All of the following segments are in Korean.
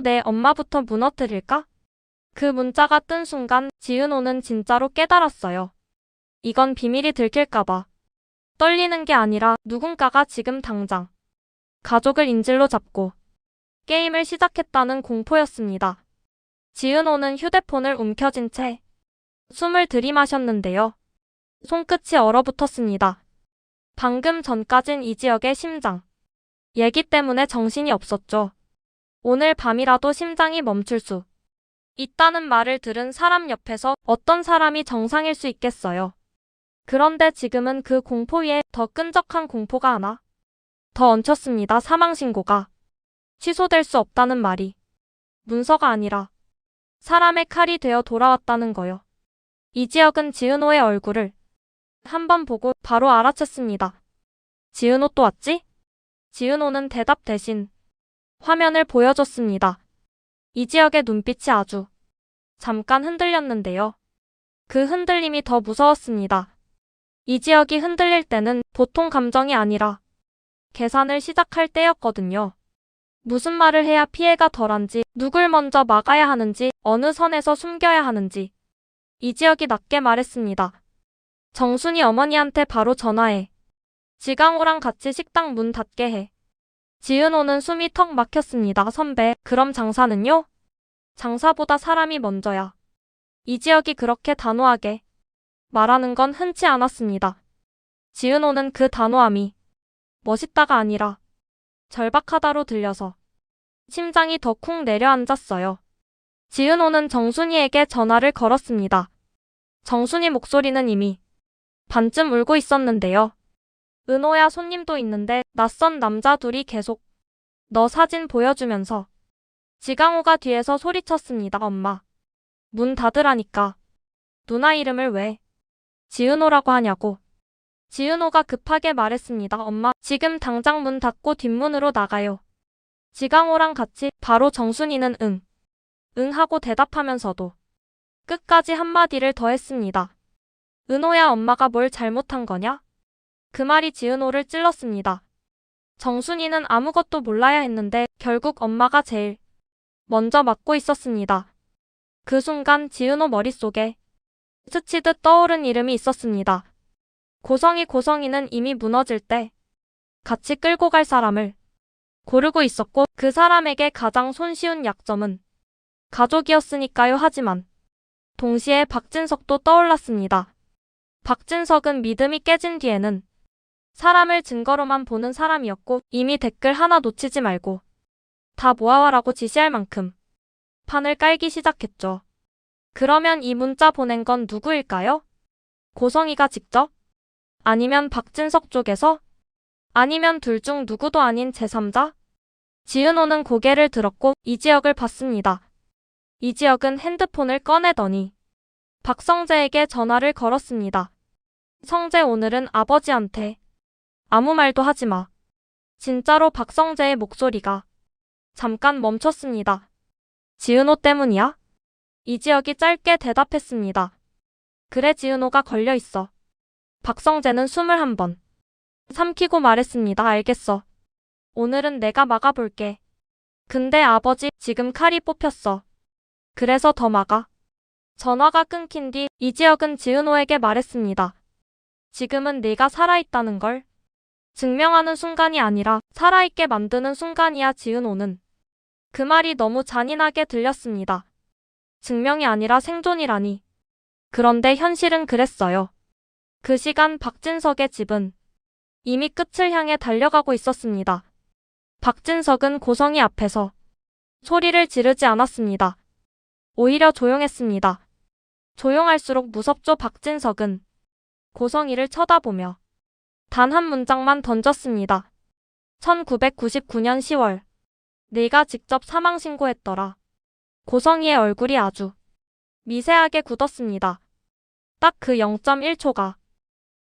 내 엄마부터 무너뜨릴까? 그 문자가 뜬 순간 지은호는 진짜로 깨달았어요. 이건 비밀이 들킬까봐. 떨리는 게 아니라 누군가가 지금 당장 가족을 인질로 잡고 게임을 시작했다는 공포였습니다. 지은호는 휴대폰을 움켜쥔 채 숨을 들이마셨는데요. 손끝이 얼어붙었습니다. 방금 전까진 이지혁의 심장. 얘기 때문에 정신이 없었죠. 오늘 밤이라도 심장이 멈출 수 있다는 말을 들은 사람 옆에서 어떤 사람이 정상일 수 있겠어요. 그런데 지금은 그 공포 위에 더 끈적한 공포가 하나 더 얹혔습니다. 사망신고가 취소될 수 없다는 말이 문서가 아니라 사람의 칼이 되어 돌아왔다는 거요. 이지혁은 지은호의 얼굴을 한번 보고 바로 알아챘습니다. 지은호 또 왔지? 지은호는 대답 대신 화면을 보여줬습니다. 이지혁의 눈빛이 아주 잠깐 흔들렸는데요. 그 흔들림이 더 무서웠습니다. 이지혁이 흔들릴 때는 보통 감정이 아니라 계산을 시작할 때였거든요. 무슨 말을 해야 피해가 덜한지, 누굴 먼저 막아야 하는지, 어느 선에서 숨겨야 하는지. 이지혁이 낮게 말했습니다. 정순이 어머니한테 바로 전화해. 지강호랑 같이 식당 문 닫게 해. 지은호는 숨이 턱 막혔습니다. 선배, 그럼 장사는요? 장사보다 사람이 먼저야. 이지혁이 그렇게 단호하게 말하는 건 흔치 않았습니다. 지은호는 그 단호함이 멋있다가 아니라 절박하다로 들려서 심장이 더 쿵 내려앉았어요. 지은호는 정순이에게 전화를 걸었습니다. 정순이 목소리는 이미 반쯤 울고 있었는데요. 은호야, 손님도 있는데 낯선 남자 둘이 계속 너 사진 보여주면서. 지강호가 뒤에서 소리쳤습니다. 엄마, 문 닫으라니까. 누나 이름을 왜 지은호라고 하냐고. 지은호가 급하게 말했습니다. 엄마, 지금 당장 문 닫고 뒷문으로 나가요. 지강호랑 같이. 바로 정순이는 응 하고 대답하면서도 끝까지 한마디를 더 했습니다. 은호야, 엄마가 뭘 잘못한 거냐? 그 말이 지은호를 찔렀습니다. 정순이는 아무것도 몰라야 했는데 결국 엄마가 제일 먼저 맡고 있었습니다. 그 순간 지은호 머릿속에 스치듯 떠오른 이름이 있었습니다. 고성이는 이미 무너질 때 같이 끌고 갈 사람을 고르고 있었고 그 사람에게 가장 손쉬운 약점은 가족이었으니까요. 하지만 동시에 박진석도 떠올랐습니다. 박진석은 믿음이 깨진 뒤에는 사람을 증거로만 보는 사람이었고 이미 댓글 하나 놓치지 말고 다 모아와라고 지시할 만큼 판을 깔기 시작했죠. 그러면 이 문자 보낸 건 누구일까요? 고성이가 직접? 아니면 박진석 쪽에서? 아니면 둘 중 누구도 아닌 제3자? 지은호는 고개를 들었고 이지혁을 봤습니다. 이지혁은 핸드폰을 꺼내더니 박성재에게 전화를 걸었습니다. 성재, 오늘은 아버지한테 아무 말도 하지 마. 진짜로. 박성재의 목소리가 잠깐 멈췄습니다. 지은호 때문이야? 이지혁이 짧게 대답했습니다. 그래, 지은호가 걸려있어. 박성재는 숨을 한번 삼키고 말했습니다. 알겠어. 오늘은 내가 막아볼게. 근데 아버지, 지금 칼이 뽑혔어. 그래서 더 막아. 전화가 끊긴 뒤 이지혁은 지은호에게 말했습니다. 지금은 네가 살아있다는 걸 증명하는 순간이 아니라 살아있게 만드는 순간이야. 지은호는 그 말이 너무 잔인하게 들렸습니다. 증명이 아니라 생존이라니. 그런데 현실은 그랬어요. 그 시간 박진석의 집은 이미 끝을 향해 달려가고 있었습니다. 박진석은 고성이 앞에서 소리를 지르지 않았습니다. 오히려 조용했습니다. 조용할수록 무섭죠. 박진석은 고성이를 쳐다보며 단 한 문장만 던졌습니다. 1999년 10월. 네가 직접 사망신고했더라. 고성이의 얼굴이 아주 미세하게 굳었습니다. 딱 그 0.1초가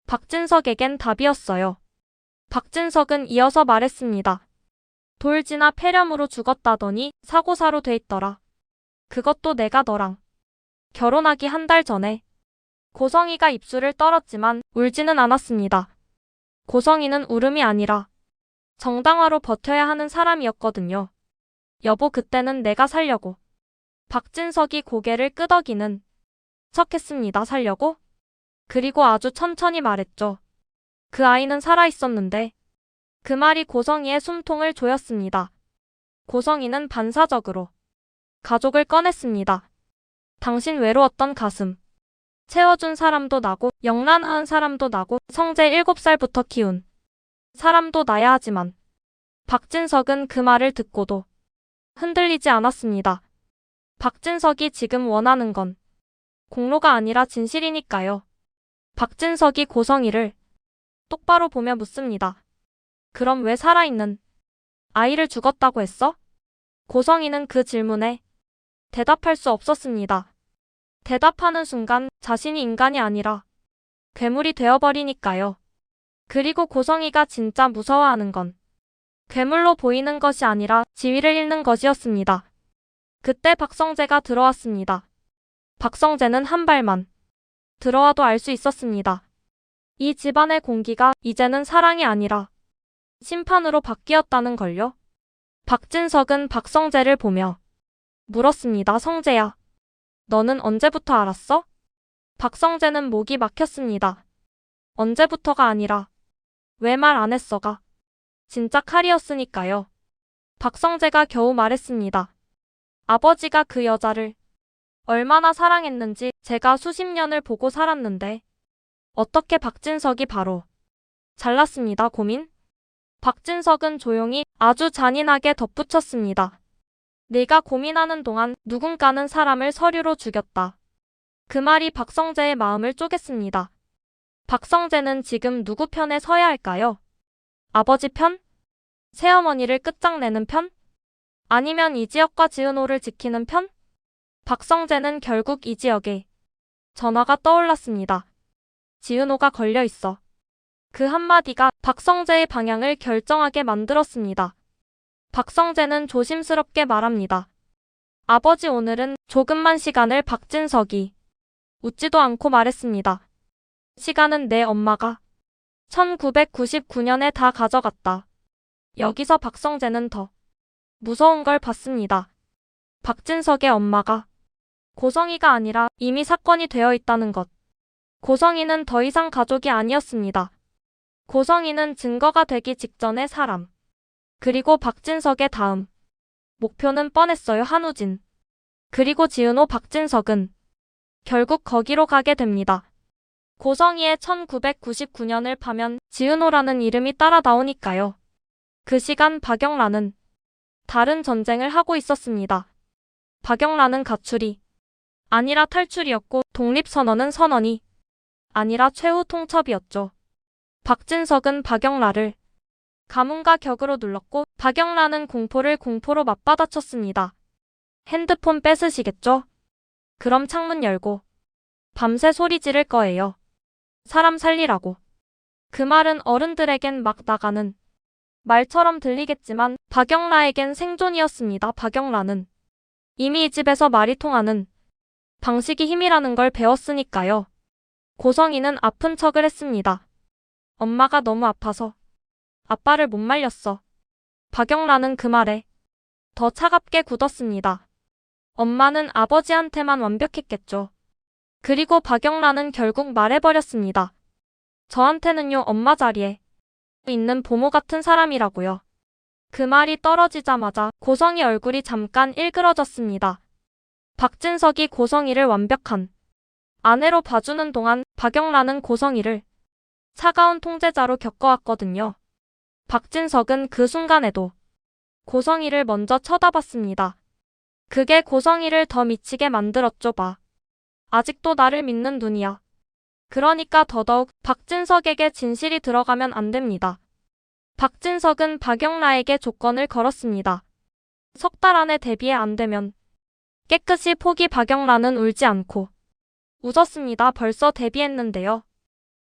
박진석에겐 답이었어요. 박진석은 이어서 말했습니다. 돌지나 폐렴으로 죽었다더니 사고사로 돼 있더라. 그것도 내가 너랑 결혼하기 한 달 전에. 고성이가 입술을 떨었지만 울지는 않았습니다. 고성이는 울음이 아니라 정당화로 버텨야 하는 사람이었거든요. 여보, 그때는 내가 살려고. 박진석이 고개를 끄덕이는 척했습니다. 살려고? 그리고 아주 천천히 말했죠. 그 아이는 살아있었는데. 그 말이 고성이의 숨통을 조였습니다. 고성이는 반사적으로 가족을 꺼냈습니다. 당신 외로웠던 가슴 채워준 사람도 나고 영란한 사람도 나고 성재 7살부터 키운 사람도 나야 하지만 박진석은 그 말을 듣고도 흔들리지 않았습니다. 박진석이 지금 원하는 건 공로가 아니라 진실이니까요. 박진석이 고성이를 똑바로 보며 묻습니다. 그럼 왜 살아있는 아이를 죽었다고 했어? 고성이는 그 질문에 대답할 수 없었습니다. 대답하는 순간 자신이 인간이 아니라 괴물이 되어버리니까요. 그리고 고성이가 진짜 무서워하는 건 괴물로 보이는 것이 아니라 지위를 잃는 것이었습니다. 그때 박성재가 들어왔습니다. 박성재는 한 발만 들어와도 알 수 있었습니다. 이 집안의 공기가 이제는 사랑이 아니라 심판으로 바뀌었다는 걸요. 박진석은 박성재를 보며 물었습니다. 성재야, 너는 언제부터 알았어? 박성재는 목이 막혔습니다. 언제부터가 아니라 왜 말 안 했어가 진짜 칼이었으니까요. 박성재가 겨우 말했습니다. 아버지가 그 여자를 얼마나 사랑했는지 제가 수십 년을 보고 살았는데 어떻게 박진석이 바로 잘났습니다. 고민? 박진석은 조용히 아주 잔인하게 덧붙였습니다. 네가 고민하는 동안 누군가는 사람을 서류로 죽였다. 그 말이 박성재의 마음을 쪼갰습니다. 박성재는 지금 누구 편에 서야 할까요? 아버지 편? 새어머니를 끝장내는 편? 아니면 이지혁과 지은호를 지키는 편? 박성재는 결국 이지혁의 전화가 떠올랐습니다. 지은호가 걸려있어. 그 한마디가 박성재의 방향을 결정하게 만들었습니다. 박성재는 조심스럽게 말합니다. 아버지, 오늘은 조금만 시간을. 박진석이 웃지도 않고 말했습니다. 시간은 내 엄마가 1999년에 다 가져갔다. 여기서 박성재는 더 무서운 걸 봤습니다. 박진석의 엄마가 고성이가 아니라 이미 사건이 되어 있다는 것. 고성이는 더 이상 가족이 아니었습니다. 고성이는 증거가 되기 직전의 사람. 그리고 박진석의 다음 목표는 뻔했어요. 한우진. 그리고 지은호. 박진석은 결국 거기로 가게 됩니다. 고성이의 1999년을 파면 지은호라는 이름이 따라 나오니까요. 그 시간 박영란은 다른 전쟁을 하고 있었습니다. 박영란은 가출이 아니라 탈출이었고 독립선언은 선언이 아니라 최후 통첩이었죠. 박진석은 박영란을 가문과 격으로 눌렀고 박영란은 공포로 맞받아쳤습니다. 핸드폰 뺏으시겠죠? 그럼 창문 열고 밤새 소리 지를 거예요. 사람 살리라고. 그 말은 어른들에겐 막 나가는 말처럼 들리겠지만 박영란에겐 생존이었습니다. 박영란은 이미 이 집에서 말이 통하는 방식이 힘이라는 걸 배웠으니까요. 고성이는 아픈 척을 했습니다. 엄마가 너무 아파서 아빠를 못 말렸어. 박영란은 그 말에 더 차갑게 굳었습니다. 엄마는 아버지한테만 완벽했겠죠. 그리고 박영란은 결국 말해버렸습니다. 저한테는요, 엄마 자리에 있는 보모 같은 사람이라고요. 그 말이 떨어지자마자 고성이 얼굴이 잠깐 일그러졌습니다. 박진석이 고성이를 완벽한 아내로 봐주는 동안 박영란은 고성이를 차가운 통제자로 겪어왔거든요. 박진석은 그 순간에도 고성이를 먼저 쳐다봤습니다. 그게 고성이를 더 미치게 만들었죠. 봐. 아직도 나를 믿는 눈이야. 그러니까 더더욱 박진석에게 진실이 들어가면 안 됩니다. 박진석은 박영란에게 조건을 걸었습니다. 석 달 안에 데뷔에 안 되면 깨끗이 포기. 박영란은 울지 않고 웃었습니다. 벌써 데뷔했는데요.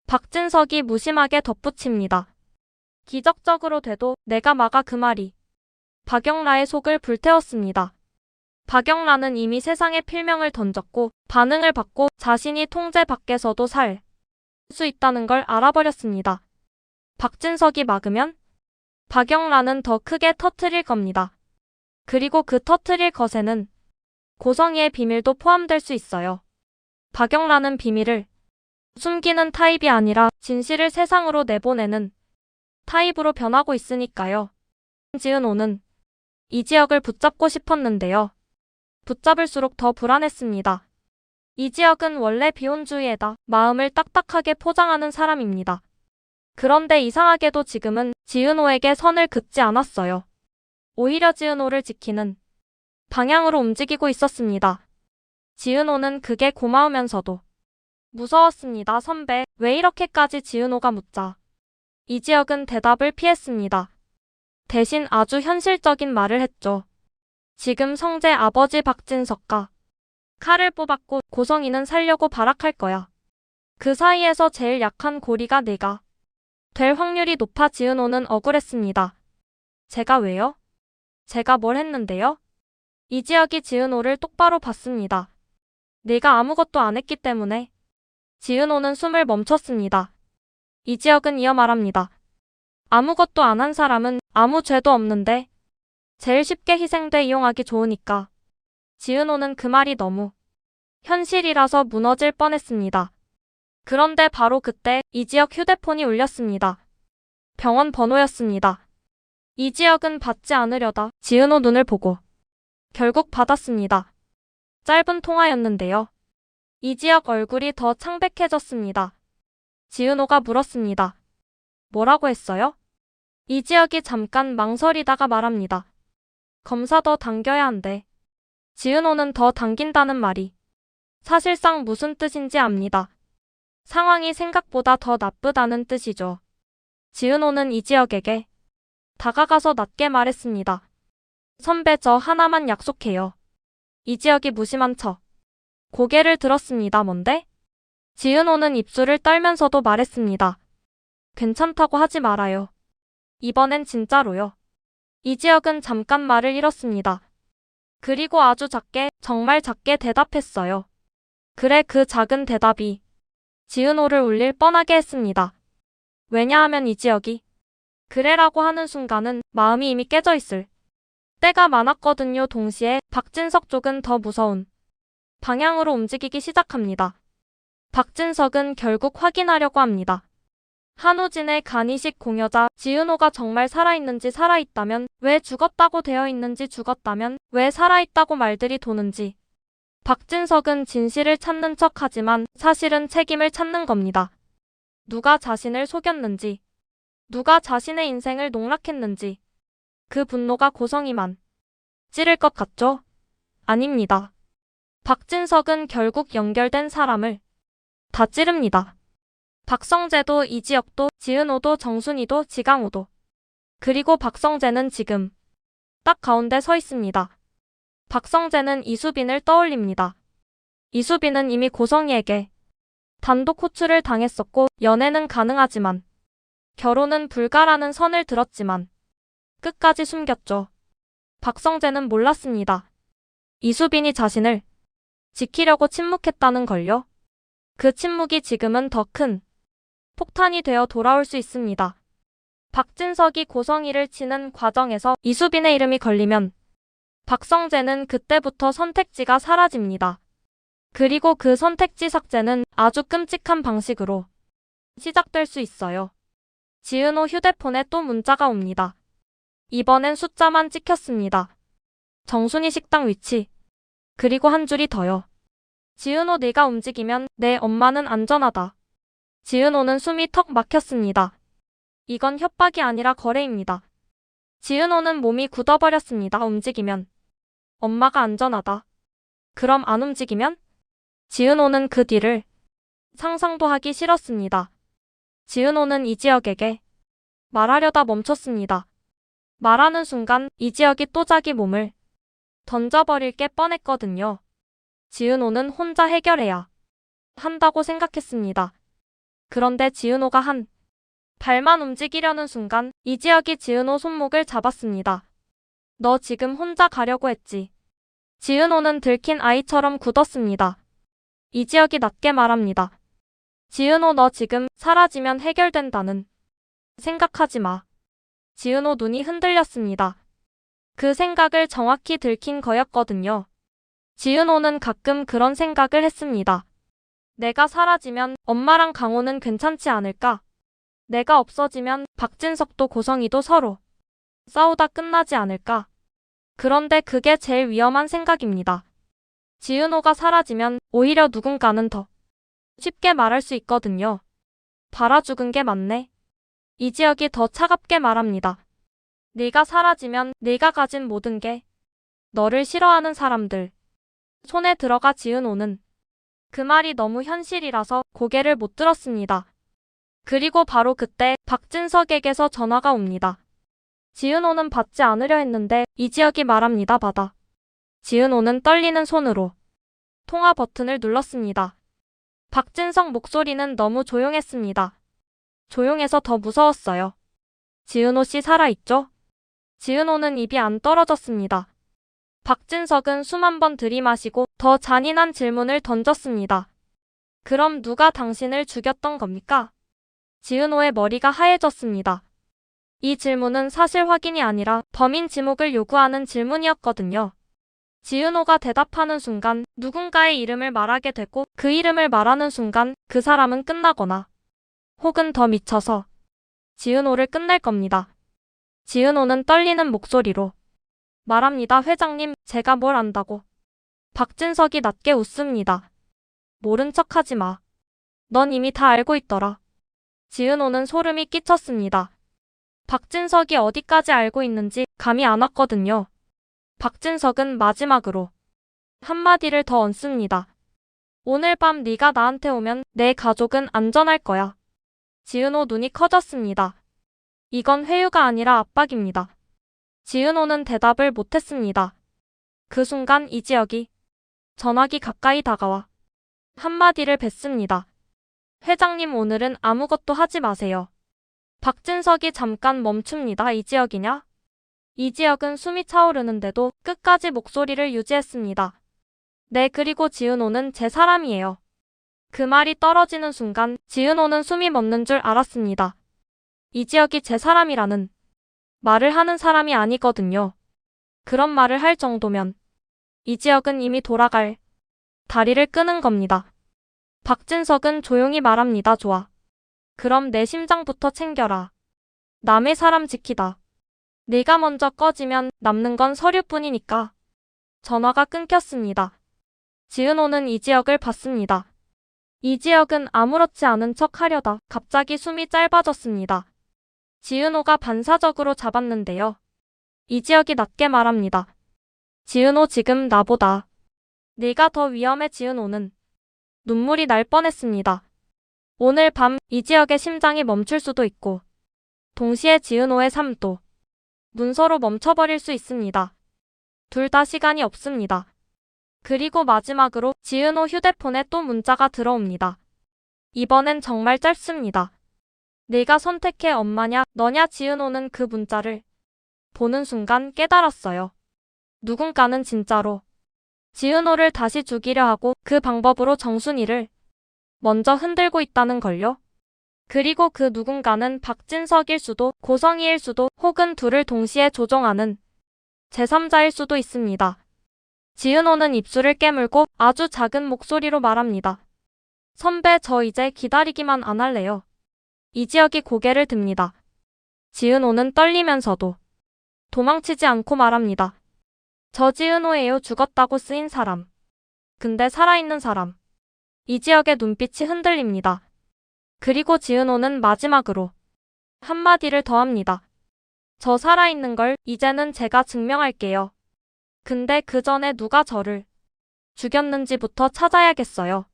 박진석이 무심하게 덧붙입니다. 기적적으로 돼도 내가 막아. 그 말이 박영란의 속을 불태웠습니다. 박영란은 이미 세상에 필명을 던졌고 반응을 받고 자신이 통제 밖에서도 살 수 있다는 걸 알아버렸습니다. 박진석이 막으면 박영란은 더 크게 터뜨릴 겁니다. 그리고 그 터트릴 것에는 고성이의 비밀도 포함될 수 있어요. 박영란은 비밀을 숨기는 타입이 아니라 진실을 세상으로 내보내는 타입으로 변하고 있으니까요. 지은호는 이지혁을 붙잡고 싶었는데요. 붙잡을수록 더 불안했습니다. 이지혁은 원래 비혼주의에다 마음을 딱딱하게 포장하는 사람입니다. 그런데 이상하게도 지금은 지은호에게 선을 긋지 않았어요. 오히려 지은호를 지키는 방향으로 움직이고 있었습니다. 지은호는 그게 고마우면서도 무서웠습니다. 선배, 왜 이렇게까지 지은호가 묻자 이지혁은 대답을 피했습니다. 대신 아주 현실적인 말을 했죠. 지금 성재 아버지 박진석과 칼을 뽑았고 고성이는 살려고 발악할 거야. 그 사이에서 제일 약한 고리가 내가 될 확률이 높아. 지은호는 억울했습니다. 제가 왜요? 제가 뭘 했는데요? 이지혁이 지은호를 똑바로 봤습니다. 내가 아무것도 안 했기 때문에. 지은호는 숨을 멈췄습니다. 이지혁은 이어 말합니다. 아무것도 안 한 사람은 아무 죄도 없는데 제일 쉽게 희생돼 이용하기 좋으니까. 지은호는 그 말이 너무 현실이라서 무너질 뻔했습니다. 그런데 바로 그때 이지혁 휴대폰이 울렸습니다. 병원 번호였습니다. 이지혁은 받지 않으려다 지은호 눈을 보고 결국 받았습니다. 짧은 통화였는데요. 이지혁 얼굴이 더 창백해졌습니다. 지은호가 물었습니다. 뭐라고 했어요? 이지혁이 잠깐 망설이다가 말합니다. 검사 더 당겨야 한대. 지은호는 더 당긴다는 말이 사실상 무슨 뜻인지 압니다. 상황이 생각보다 더 나쁘다는 뜻이죠. 지은호는 이지혁에게 다가가서 낮게 말했습니다. 선배, 저 하나만 약속해요. 이지혁이 무심한 척 고개를 들었습니다. 뭔데? 지은호는 입술을 떨면서도 말했습니다. 괜찮다고 하지 말아요. 이번엔 진짜로요. 이지혁은 잠깐 말을 잃었습니다. 그리고 아주 작게, 정말 작게 대답했어요. 그래, 그 작은 대답이 지은호를 울릴 뻔하게 했습니다. 왜냐하면 이지혁이 그래라고 하는 순간은 마음이 이미 깨져 있을 때가 많았거든요. 동시에 박진석 쪽은 더 무서운 방향으로 움직이기 시작합니다. 박진석은 결국 확인하려고 합니다. 한우진의 간이식 공여자 지은호가 정말 살아있는지, 살아있다면 왜 죽었다고 되어 있는지, 죽었다면 왜 살아있다고 말들이 도는지. 박진석은 진실을 찾는 척하지만 사실은 책임을 찾는 겁니다. 누가 자신을 속였는지, 누가 자신의 인생을 농락했는지. 그 분노가 고성이만 찌를 것 같죠? 아닙니다. 박진석은 결국 연결된 사람을 다 찌릅니다. 박성재도, 이지혁도, 지은호도, 정순이도, 지강호도. 그리고 박성재는 지금 딱 가운데 서 있습니다. 박성재는 이수빈을 떠올립니다. 이수빈은 이미 고성이에게 단독 호출을 당했었고 연애는 가능하지만 결혼은 불가라는 선을 들었지만 끝까지 숨겼죠. 박성재는 몰랐습니다. 이수빈이 자신을 지키려고 침묵했다는 걸요. 그 침묵이 지금은 더 큰 폭탄이 되어 돌아올 수 있습니다. 박진석이 고성이를 치는 과정에서 이수빈의 이름이 걸리면 박성재는 그때부터 선택지가 사라집니다. 그리고 그 선택지 삭제는 아주 끔찍한 방식으로 시작될 수 있어요. 지은호 휴대폰에 또 문자가 옵니다. 이번엔 숫자만 찍혔습니다. 정순이 식당 위치. 그리고 한 줄이 더요. 지은호, 네가 움직이면 내 엄마는 안전하다. 지은호는 숨이 턱 막혔습니다. 이건 협박이 아니라 거래입니다. 지은호는 몸이 굳어버렸습니다. 움직이면 엄마가 안전하다. 그럼 안 움직이면? 지은호는 그 뒤를 상상도 하기 싫었습니다. 지은호는 이지혁에게 말하려다 멈췄습니다. 말하는 순간 이지혁이 또 자기 몸을 던져버릴 게 뻔했거든요. 지은호는 혼자 해결해야 한다고 생각했습니다. 그런데 지은호가 한 발만 움직이려는 순간 이지혁이 지은호 손목을 잡았습니다. 너 지금 혼자 가려고 했지. 지은호는 들킨 아이처럼 굳었습니다. 이지혁이 낮게 말합니다. 지은호, 너 지금 사라지면 해결된다는 생각하지 마. 지은호 눈이 흔들렸습니다. 그 생각을 정확히 들킨 거였거든요. 지은호는 가끔 그런 생각을 했습니다. 내가 사라지면 엄마랑 강호는 괜찮지 않을까? 내가 없어지면 박진석도 고성이도 서로 싸우다 끝나지 않을까? 그런데 그게 제일 위험한 생각입니다. 지은호가 사라지면 오히려 누군가는 더 쉽게 말할 수 있거든요. 봐라 죽은 게 맞네. 이지혁이 더 차갑게 말합니다. 네가 사라지면 네가 가진 모든 게 너를 싫어하는 사람들 손에 들어가. 지은호는 그 말이 너무 현실이라서 고개를 못 들었습니다. 그리고 바로 그때 박진석에게서 전화가 옵니다. 지은호는 받지 않으려 했는데 이지혁이 말합니다. 받아. 지은호는 떨리는 손으로 통화 버튼을 눌렀습니다. 박진석 목소리는 너무 조용했습니다. 조용해서 더 무서웠어요. 지은호 씨 살아있죠? 지은호는 입이 안 떨어졌습니다. 박진석은 숨 한 번 들이마시고 더 잔인한 질문을 던졌습니다. 그럼 누가 당신을 죽였던 겁니까? 지은호의 머리가 하얘졌습니다. 이 질문은 사실 확인이 아니라 범인 지목을 요구하는 질문이었거든요. 지은호가 대답하는 순간 누군가의 이름을 말하게 되고 그 이름을 말하는 순간 그 사람은 끝나거나 혹은 더 미쳐서 지은호를 끝낼 겁니다. 지은호는 떨리는 목소리로 말합니다. 회장님, 제가 뭘 안다고. 박진석이 낮게 웃습니다. 모른 척하지 마. 넌 이미 다 알고 있더라. 지은호는 소름이 끼쳤습니다. 박진석이 어디까지 알고 있는지 감이 안 왔거든요. 박진석은 마지막으로 한마디를 더 얹습니다. 오늘 밤 네가 나한테 오면 내 가족은 안전할 거야. 지은호 눈이 커졌습니다. 이건 회유가 아니라 압박입니다. 지은호는 대답을 못했습니다. 그 순간 이지혁이 전화기 가까이 다가와 한마디를 뱉습니다. 회장님, 오늘은 아무것도 하지 마세요. 박진석이 잠깐 멈춥니다. 이지혁이냐? 이지혁은 숨이 차오르는데도 끝까지 목소리를 유지했습니다. 네, 그리고 지은호는 제 사람이에요. 그 말이 떨어지는 순간 지은호는 숨이 멎는 줄 알았습니다. 이지혁이 제 사람이라는 말을 하는 사람이 아니거든요. 그런 말을 할 정도면 이지혁은 이미 돌아갈 다리를 끄는 겁니다. 박진석은 조용히 말합니다. 좋아. 그럼 내 심장부터 챙겨라. 남의 사람 지키다. 네가 먼저 꺼지면 남는 건 서류뿐이니까. 전화가 끊겼습니다. 지은호는 이지혁을 봤습니다. 이지혁은 아무렇지 않은 척 하려다 갑자기 숨이 짧아졌습니다. 지은호가 반사적으로 잡았는데요. 이지혁이 낮게 말합니다. 지은호, 지금 나보다 네가 더 위험해. 지은호는 눈물이 날 뻔했습니다. 오늘 밤 이지혁의 심장이 멈출 수도 있고 동시에 지은호의 삶도 문서로 멈춰버릴 수 있습니다. 둘 다 시간이 없습니다. 그리고 마지막으로 지은호 휴대폰에 또 문자가 들어옵니다. 이번엔 정말 짧습니다. 네가 선택해. 엄마냐 너냐. 지은호는 그 문자를 보는 순간 깨달았어요. 누군가는 진짜로 지은호를 다시 죽이려 하고 그 방법으로 정순이를 먼저 흔들고 있다는 걸요. 그리고 그 누군가는 박진석일 수도 고성이일 수도 혹은 둘을 동시에 조종하는 제3자일 수도 있습니다. 지은호는 입술을 깨물고 아주 작은 목소리로 말합니다. 선배, 저 이제 기다리기만 안 할래요. 이지혁이 고개를 듭니다. 지은호는 떨리면서도 도망치지 않고 말합니다. 저 지은호예요. 죽었다고 쓰인 사람. 근데 살아있는 사람. 이지혁의 눈빛이 흔들립니다. 그리고 지은호는 마지막으로 한마디를 더 합니다. 저 살아있는 걸 이제는 제가 증명할게요. 근데 그 전에 누가 저를 죽였는지부터 찾아야겠어요.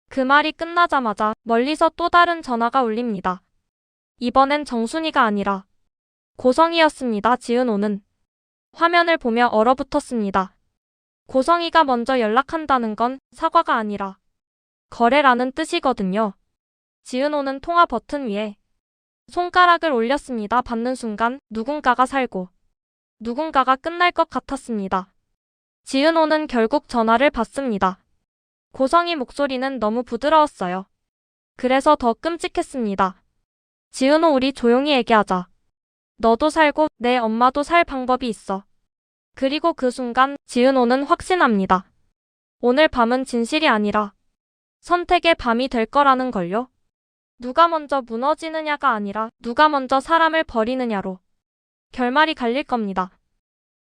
그 말이 끝나자마자 멀리서 또 다른 전화가 울립니다. 이번엔 정순이가 아니라 고성이었습니다. 지은호는 화면을 보며 얼어붙었습니다. 고성이가 먼저 연락한다는 건 사과가 아니라 거래라는 뜻이거든요. 지은호는 통화 버튼 위에 손가락을 올렸습니다. 받는 순간 누군가가 살고 누군가가 끝날 것 같았습니다. 지은호는 결국 전화를 받습니다. 고성이 목소리는 너무 부드러웠어요. 그래서 더 끔찍했습니다. 지은호, 우리 조용히 얘기하자. 너도 살고 내 엄마도 살 방법이 있어. 그리고 그 순간 지은호는 확신합니다. 오늘 밤은 진실이 아니라 선택의 밤이 될 거라는 걸요. 누가 먼저 무너지느냐가 아니라 누가 먼저 사람을 버리느냐로 결말이 갈릴 겁니다.